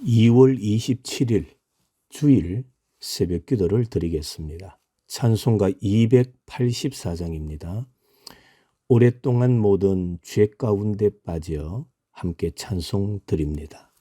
2월 27일 주일 새벽 기도를 드리겠습니다. 찬송가 284장입니다. 오랫동안 모든 죄 가운데 빠져 함께 찬송 드립니다.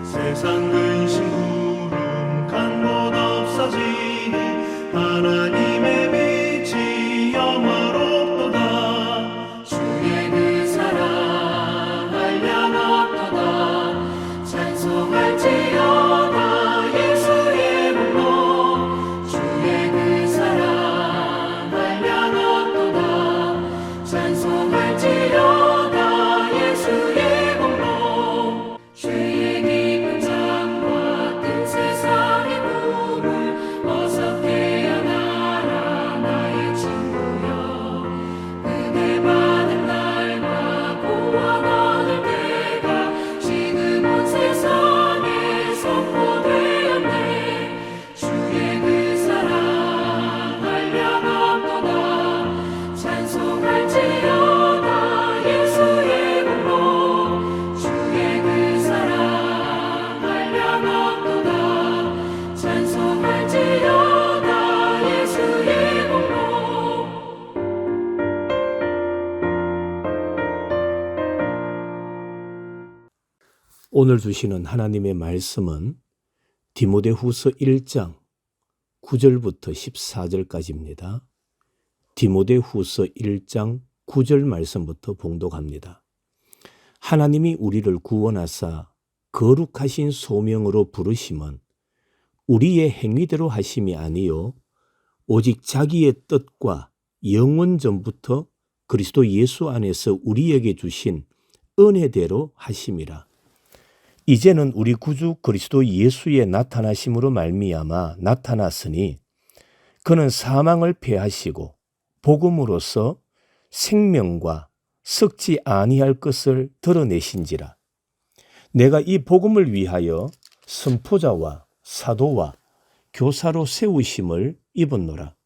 세상 근심 구름 간 곳 없어지니 하나님의 빛이 영화롭도다. 주의 그 사랑 한량없도다. 찬송할지어다 예수의 복로. 주의 그 사랑 한량없도다. 찬송할지어다 예수의 복로. 주의 오늘 주시는 하나님의 말씀은 디모데후서 1장 9절부터 14절까지입니다. 디모데후서 1장 9절 말씀부터 봉독합니다. 하나님이 우리를 구원하사 거룩하신 소명으로 부르심은 우리의 행위대로 하심이 아니요 오직 자기의 뜻과 영원 전부터 그리스도 예수 안에서 우리에게 주신 은혜대로 하심이라. 이제는 우리 구주 그리스도 예수의 나타나심으로 말미암아 나타났으니 그는 사망을 패하시고 복음으로써 생명과 썩지 아니할 것을 드러내신지라. 내가 이 복음을 위하여 선포자와 사도와 교사로 세우심을 입었노라.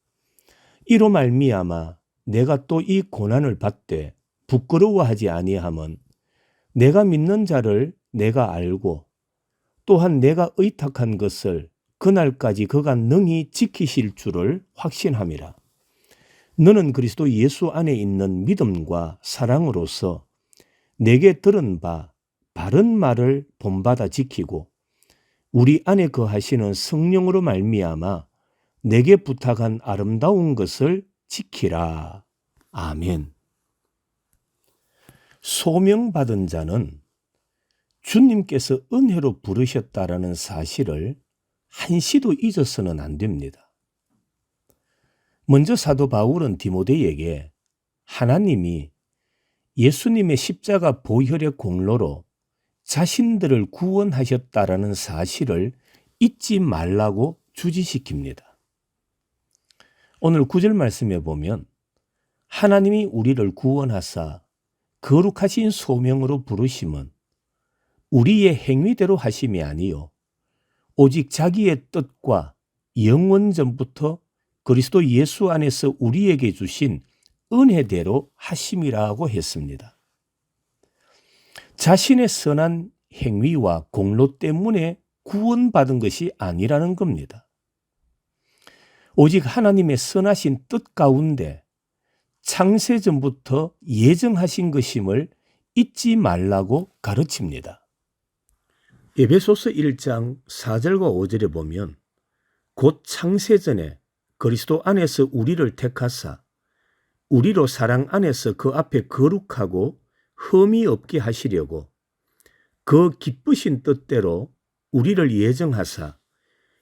이로 말미암아 내가 또 이 고난을 받되 부끄러워하지 아니함은 내가 믿는 자를 내가 알고 또한 내가 의탁한 것을 그날까지 그가 능히 지키실 줄을 확신함이라. 너는 그리스도 예수 안에 있는 믿음과 사랑으로서 내게 들은 바 바른 말을 본받아 지키고 우리 안에 거하시는 성령으로 말미암아 내게 부탁한 아름다운 것을 지키라. 아멘. 소명받은 자는 주님께서 은혜로 부르셨다라는 사실을 한시도 잊어서는 안 됩니다. 먼저 사도 바울은 디모데에게 하나님이 예수님의 십자가 보혈의 공로로 자신들을 구원하셨다라는 사실을 잊지 말라고 주지시킵니다. 오늘 9절 말씀에 보면 하나님이 우리를 구원하사 거룩하신 소명으로 부르심은 우리의 행위대로 하심이 아니요 오직 자기의 뜻과 영원 전부터 그리스도 예수 안에서 우리에게 주신 은혜대로 하심이라고 했습니다. 자신의 선한 행위와 공로 때문에 구원받은 것이 아니라는 겁니다. 오직 하나님의 선하신 뜻 가운데 창세전부터 예정하신 것임을 잊지 말라고 가르칩니다. 에베소서 1장 4절과 5절에 보면 곧 창세전에 그리스도 안에서 우리를 택하사 우리로 사랑 안에서 그 앞에 거룩하고 흠이 없게 하시려고 그 기쁘신 뜻대로 우리를 예정하사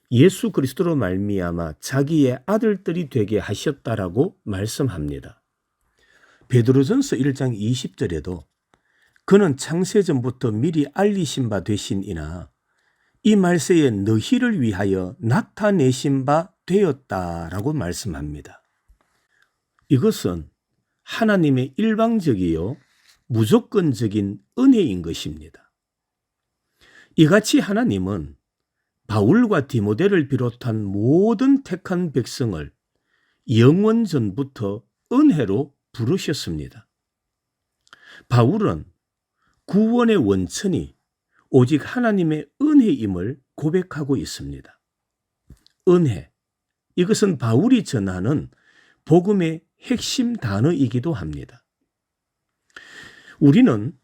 예수 그리스도로 말미암아 자기의 아들들이 되게 하셨다라고 말씀합니다. 베드로전서 1장 20절에도 그는 창세전부터 미리 알리신 바 되신이나 이 말세에 너희를 위하여 나타내신 바 되었다라고 말씀합니다. 이것은 하나님의 일방적이요 무조건적인 은혜인 것입니다. 이같이 하나님은 바울과 디모데를 비롯한 모든 택한 백성을 영원 전부터 은혜로 부르셨습니다. 바울은 구원의 원천이 오직 하나님의 은혜임을 고백하고 있습니다. 은혜, 이것은 바울이 전하는 복음의 핵심 단어이기도 합니다. 우리는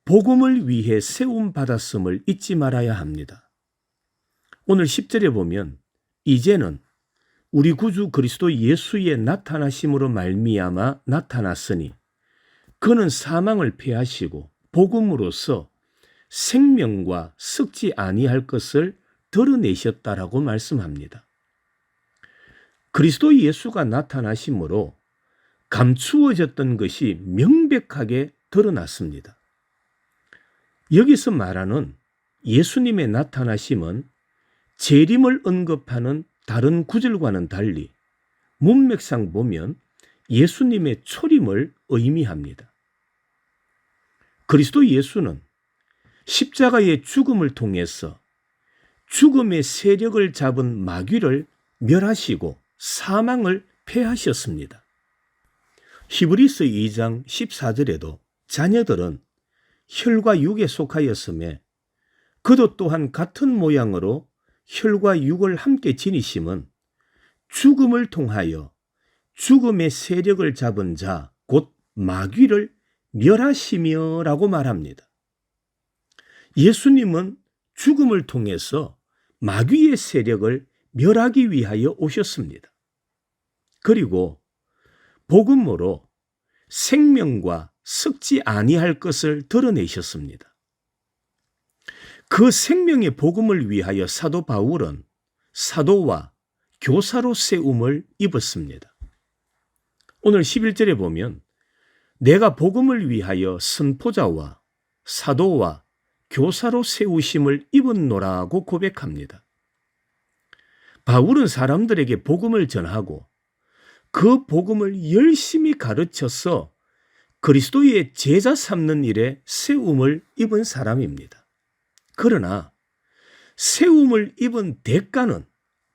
복음을 위해 세움받았음을 잊지 말아야 합니다. 오늘 10절에 보면 이제는 우리 구주 그리스도 예수의 나타나심으로 말미암아 나타났으니 그는 사망을 패하시고 복음으로써 생명과 썩지 아니할 것을 드러내셨다라고 말씀합니다. 그리스도 예수가 나타나심으로 감추어졌던 것이 명백하게 드러났습니다. 여기서 말하는 예수님의 나타나심은 재림을 언급하는 다른 구절과는 달리 문맥상 보면 예수님의 초림을 의미합니다. 그리스도 예수는 십자가의 죽음을 통해서 죽음의 세력을 잡은 마귀를 멸하시고 사망을 패하셨습니다. 히브리서 2장 14절에도 자녀들은 혈과 육에 속하였음에 그도 또한 같은 모양으로 혈과 육을 함께 지니심은 죽음을 통하여 죽음의 세력을 잡은 자 곧 마귀를 멸하시며 라고 말합니다. 예수님은 죽음을 통해서 마귀의 세력을 멸하기 위하여 오셨습니다. 그리고 복음으로 생명과 썩지 아니할 것을 드러내셨습니다. 그 생명의 복음을 위하여 사도 바울은 사도와 교사로 세움을 입었습니다. 오늘 11절에 보면 내가 복음을 위하여 선포자와 사도와 교사로 세우심을 입었노라고 고백합니다. 바울은 사람들에게 복음을 전하고 그 복음을 열심히 가르쳐서 그리스도의 제자 삼는 일에 세움을 입은 사람입니다. 그러나 세움을 입은 대가는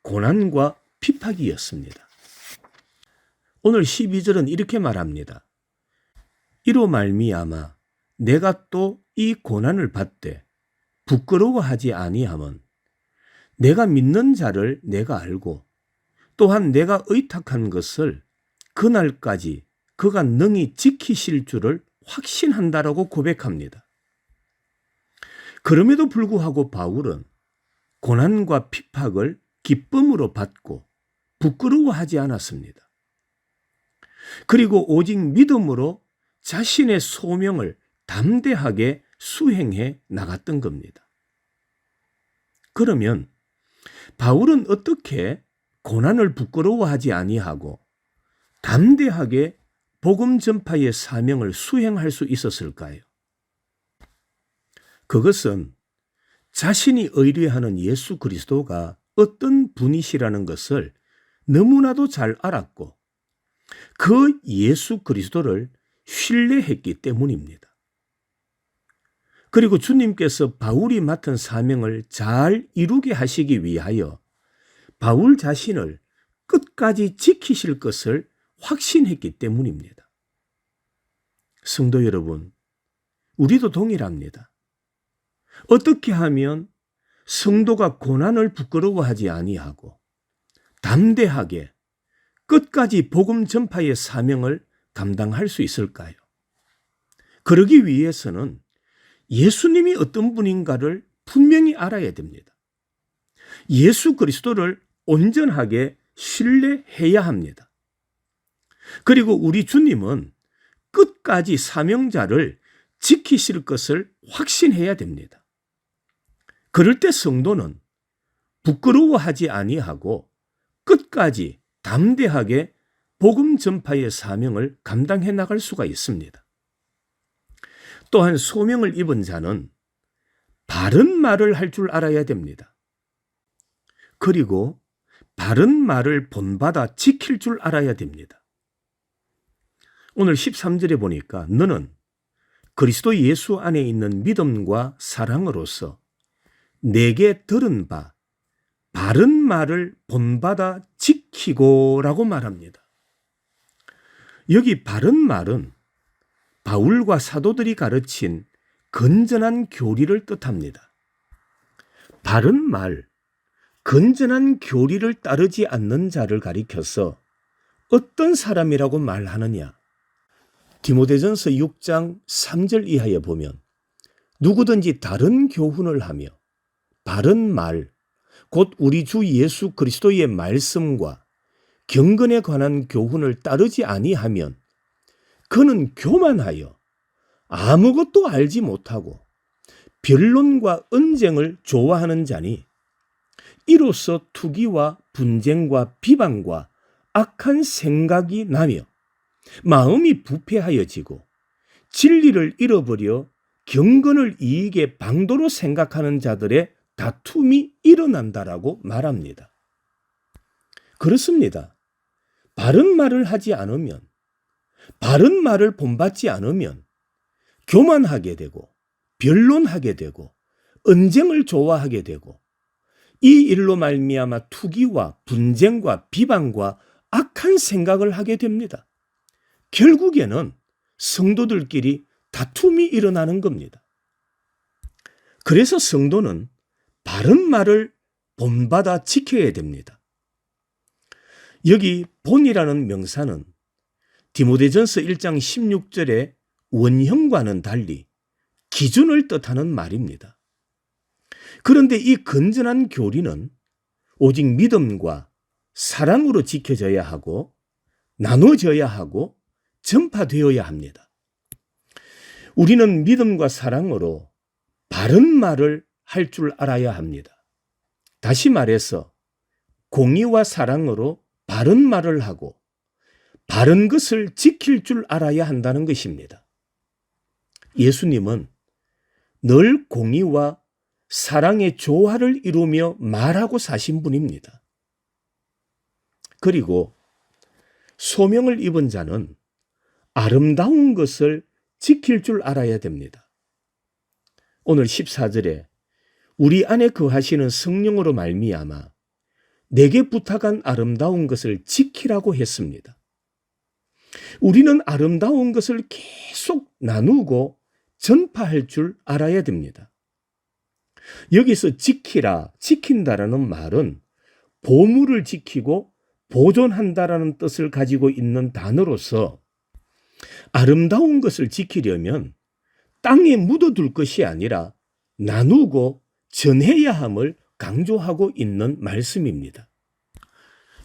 고난과 핍박이었습니다. 오늘 12절은 이렇게 말합니다. 이로 말미암아 내가 또 이 고난을 받되 부끄러워하지 아니함은 내가 믿는 자를 내가 알고 또한 내가 의탁한 것을 그날까지 그가 능히 지키실 줄을 확신한다라고 고백합니다. 그럼에도 불구하고 바울은 고난과 핍박을 기쁨으로 받고 부끄러워하지 않았습니다. 그리고 오직 믿음으로 자신의 소명을 담대하게 수행해 나갔던 겁니다. 그러면 바울은 어떻게 고난을 부끄러워하지 아니하고 담대하게 복음 전파의 사명을 수행할 수 있었을까요? 그것은 자신이 의뢰하는 예수 그리스도가 어떤 분이시라는 것을 너무나도 잘 알았고 그 예수 그리스도를 신뢰했기 때문입니다. 그리고 주님께서 바울이 맡은 사명을 잘 이루게 하시기 위하여 바울 자신을 끝까지 지키실 것을 확신했기 때문입니다. 성도 여러분, 우리도 동일합니다. 어떻게 하면 성도가 고난을 부끄러워하지 아니하고 담대하게 끝까지 복음 전파의 사명을 감당할 수 있을까요? 그러기 위해서는 예수님이 어떤 분인가를 분명히 알아야 됩니다. 예수 그리스도를 온전하게 신뢰해야 합니다. 그리고 우리 주님은 끝까지 사명자를 지키실 것을 확신해야 됩니다. 그럴 때 성도는 부끄러워하지 아니하고 끝까지 담대하게 복음 전파의 사명을 감당해 나갈 수가 있습니다. 또한 소명을 입은 자는 바른 말을 할 줄 알아야 됩니다. 그리고 바른 말을 본받아 지킬 줄 알아야 됩니다. 오늘 13절에 보니까 너는 그리스도 예수 안에 있는 믿음과 사랑으로서 내게 들은 바 바른 말을 본받아 지키고라고 말합니다. 여기 바른 말은 바울과 사도들이 가르친 건전한 교리를 뜻합니다. 바른 말, 건전한 교리를 따르지 않는 자를 가리켜서 어떤 사람이라고 말하느냐? 디모데전서 6장 3절 이하에 보면 누구든지 다른 교훈을 하며 바른 말, 곧 우리 주 예수 그리스도의 말씀과 경건에 관한 교훈을 따르지 아니하면 그는 교만하여 아무것도 알지 못하고 변론과 언쟁을 좋아하는 자니 이로써 투기와 분쟁과 비방과 악한 생각이 나며 마음이 부패하여지고 진리를 잃어버려 경건을 이익의 방도로 생각하는 자들의 다툼이 일어난다라고 말합니다. 그렇습니다. 바른 말을 하지 않으면, 바른 말을 본받지 않으면 교만하게 되고 변론하게 되고 언쟁을 좋아하게 되고 이 일로 말미암아 투기와 분쟁과 비방과 악한 생각을 하게 됩니다. 결국에는 성도들끼리 다툼이 일어나는 겁니다. 그래서 성도는 바른 말을 본받아 지켜야 됩니다. 여기 본이라는 명사는 디모데전서 1장 16절의 원형과는 달리 기준을 뜻하는 말입니다. 그런데 이 건전한 교리는 오직 믿음과 사랑으로 지켜져야 하고 나눠져야 하고 전파되어야 합니다. 우리는 믿음과 사랑으로 바른 말을 할 줄 알아야 합니다. 다시 말해서 공의와 사랑으로 바른 말을 하고 바른 것을 지킬 줄 알아야 한다는 것입니다. 예수님은 늘 공의와 사랑의 조화를 이루며 말하고 사신 분입니다. 그리고 소명을 입은 자는 아름다운 것을 지킬 줄 알아야 됩니다. 오늘 14절에 우리 안에 거하시는 성령으로 말미암아 내게 부탁한 아름다운 것을 지키라고 했습니다. 우리는 아름다운 것을 계속 나누고 전파할 줄 알아야 됩니다. 여기서 지키라, 지킨다라는 말은 보물을 지키고 보존한다라는 뜻을 가지고 있는 단어로서 아름다운 것을 지키려면 땅에 묻어둘 것이 아니라 나누고 전해야 함을 강조하고 있는 말씀입니다.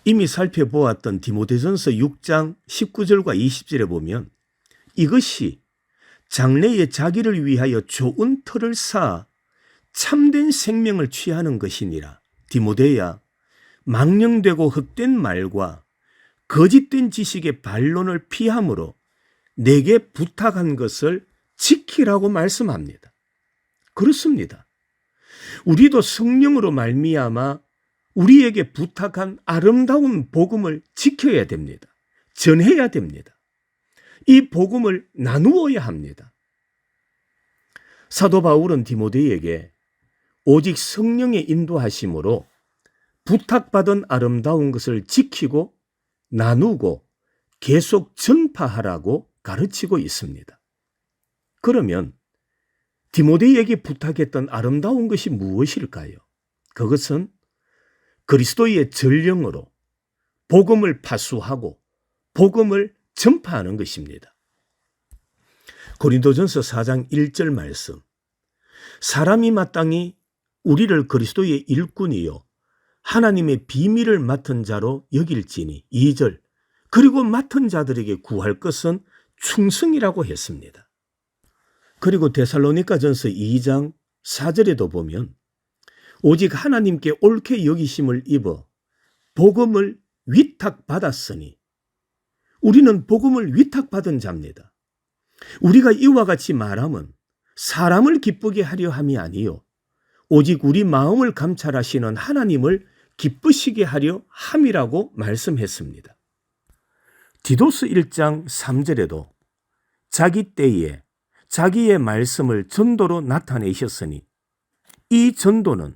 이미 살펴보았던 디모데전서 6장 19절과 20절에 보면 이것이 장래에 자기를 위하여 좋은 터를 쌓아 참된 생명을 취하는 것이니라. 디모데야, 망령되고 헛된 말과 거짓된 지식의 반론을 피함으로 내게 부탁한 것을 지키라고 말씀합니다. 그렇습니다. 우리도 성령으로 말미암아 우리에게 부탁한 아름다운 복음을 지켜야 됩니다. 전해야 됩니다. 이 복음을 나누어야 합니다. 사도 바울은 디모데에게 오직 성령의 인도하심으로 부탁받은 아름다운 것을 지키고 나누고 계속 전파하라고 가르치고 있습니다. 그러면 디모데에게 부탁했던 아름다운 것이 무엇일까요? 그것은 그리스도의 전령으로 복음을 파수하고 복음을 전파하는 것입니다. 고린도전서 4장 1절 말씀. 사람이 마땅히 우리를 그리스도의 일꾼이요 하나님의 비밀을 맡은 자로 여길지니 2절. 그리고 맡은 자들에게 구할 것은 충성이라고 했습니다. 그리고 데살로니가전서 2장 4절에도 보면 오직 하나님께 옳게 여기심을 입어 복음을 위탁받았으니 우리는 복음을 위탁받은 자입니다. 우리가 이와 같이 말하면 사람을 기쁘게 하려 함이 아니요 오직 우리 마음을 감찰하시는 하나님을 기쁘시게 하려 함이라고 말씀했습니다. 디도스 1장 3절에도 자기 때에 자기의 말씀을 전도로 나타내셨으니 이 전도는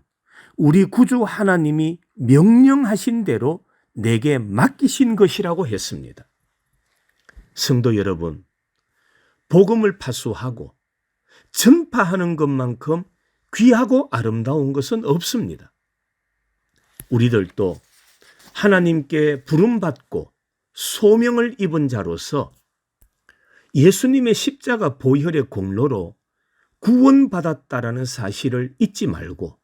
우리 구주 하나님이 명령하신 대로 내게 맡기신 것이라고 했습니다. 성도 여러분, 복음을 파수하고 전파하는 것만큼 귀하고 아름다운 것은 없습니다. 우리들도 하나님께 부름받고 소명을 입은 자로서 예수님의 십자가 보혈의 공로로 구원받았다라는 사실을 잊지 말고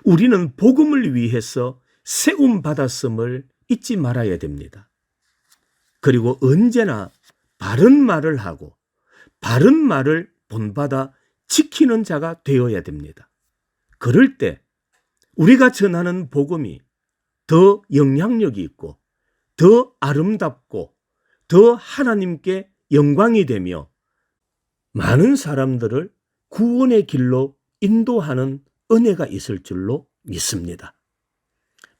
우리는 복음을 위해서 세움받았음을 잊지 말아야 됩니다. 그리고 언제나 바른 말을 하고 바른 말을 본받아 지키는 자가 되어야 됩니다. 그럴 때 우리가 전하는 복음이 더 영향력이 있고 더 아름답고 더 하나님께 영광이 되며 많은 사람들을 구원의 길로 인도하는 은혜가 있을 줄로 믿습니다.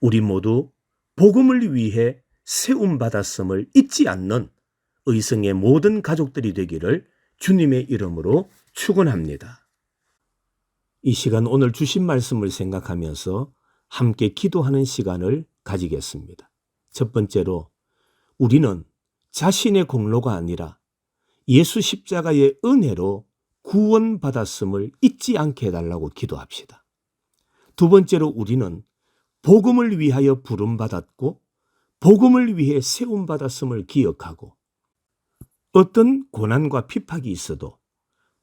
우리 모두 복음을 위해 세움받았음을 잊지 않는 의성의 모든 가족들이 되기를 주님의 이름으로 축원합니다. 이 시간 오늘 주신 말씀을 생각하면서 함께 기도하는 시간을 가지겠습니다. 첫 번째로 우리는 자신의 공로가 아니라 예수 십자가의 은혜로 구원받았음을 잊지 않게 해달라고 기도합시다. 두 번째로 우리는 복음을 위하여 부름받았고 복음을 위해 세움받았음을 기억하고 어떤 고난과 핍박이 있어도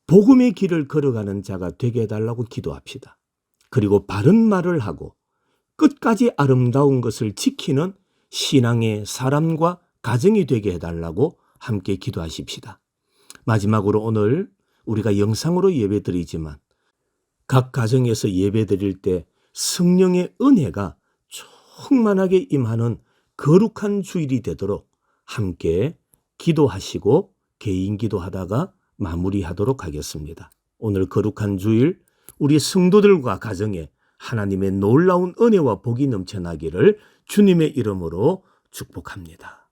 복음의 길을 걸어가는 자가 되게 해달라고 기도합시다. 그리고 바른 말을 하고 끝까지 아름다운 것을 지키는 신앙의 사람과 가정이 되게 해달라고 함께 기도하십시다. 마지막으로 오늘 우리가 영상으로 예배드리지만 각 가정에서 예배드릴 때 성령의 은혜가 충만하게 임하는 거룩한 주일이 되도록 함께 기도하시고 개인 기도하다가 마무리하도록 하겠습니다. 오늘 거룩한 주일 우리 성도들과 가정에 하나님의 놀라운 은혜와 복이 넘쳐나기를 주님의 이름으로 축복합니다.